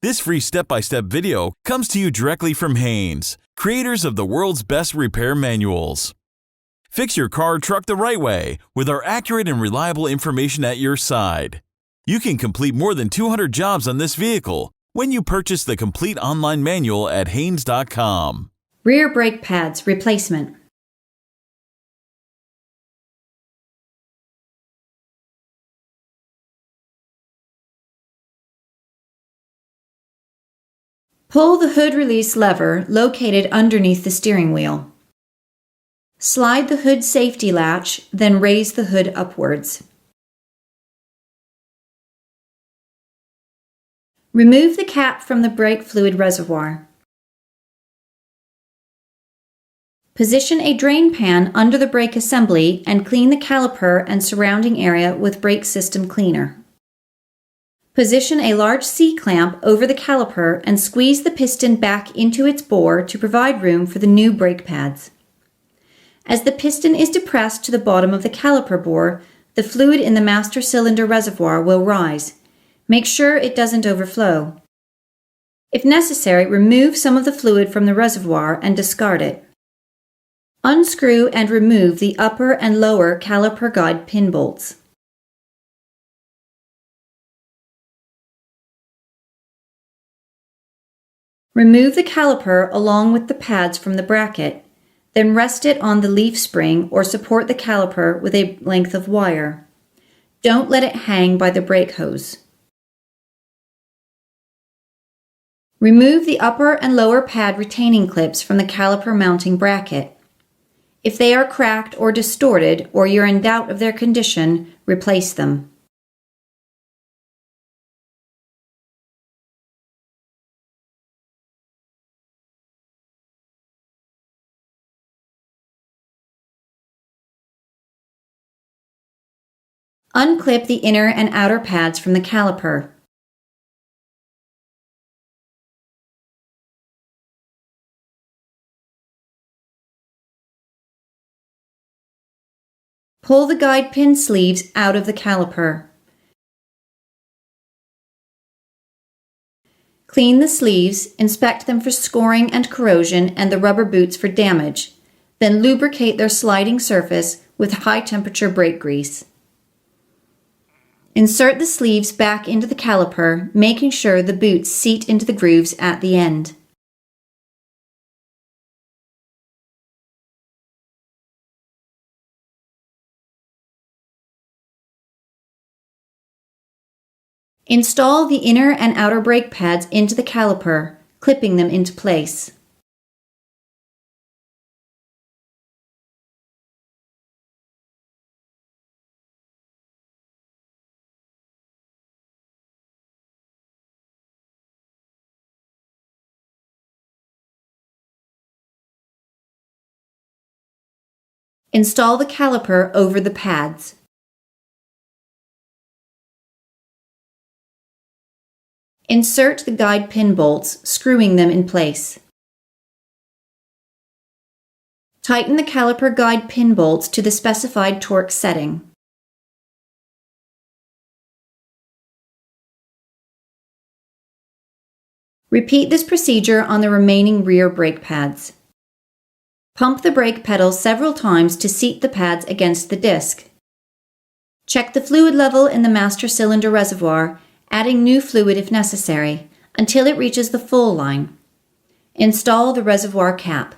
This free step-by-step video comes to you directly from Haynes, creators of the world's best repair manuals. Fix your car or truck the right way with our accurate and reliable information at your side. You can complete more than 200 jobs on this vehicle when you purchase the complete online manual at Haynes.com. Rear brake pads replacement. Pull the hood release lever located underneath the steering wheel. Slide the hood safety latch, then raise the hood upwards. Remove the cap from the brake fluid reservoir. Position a drain pan under the brake assembly and clean the caliper and surrounding area with brake system cleaner. Position a large C-clamp over the caliper and squeeze the piston back into its bore to provide room for the new brake pads. As the piston is depressed to the bottom of the caliper bore, the fluid in the master cylinder reservoir will rise. Make sure it doesn't overflow. If necessary, remove some of the fluid from the reservoir and discard it. Unscrew and remove the upper and lower caliper guide pin bolts. Remove the caliper along with the pads from the bracket, then rest it on the leaf spring or support the caliper with a length of wire. Don't let it hang by the brake hose. Remove the upper and lower pad retaining clips from the caliper mounting bracket. If they are cracked or distorted or you're in doubt of their condition, replace them. Unclip the inner and outer pads from the caliper. Pull the guide pin sleeves out of the caliper. Clean the sleeves, inspect them for scoring and corrosion and the rubber boots for damage, then lubricate their sliding surface with high-temperature brake grease. Insert the sleeves back into the caliper, making sure the boots seat into the grooves at the end. Install the inner and outer brake pads into the caliper, clipping them into place. Install the caliper over the pads. Insert the guide pin bolts, screwing them in place. Tighten the caliper guide pin bolts to the specified torque setting. Repeat this procedure on the remaining rear brake pads. Pump the brake pedal several times to seat the pads against the disc. Check the fluid level in the master cylinder reservoir, adding new fluid if necessary, until it reaches the full line. Install the reservoir cap.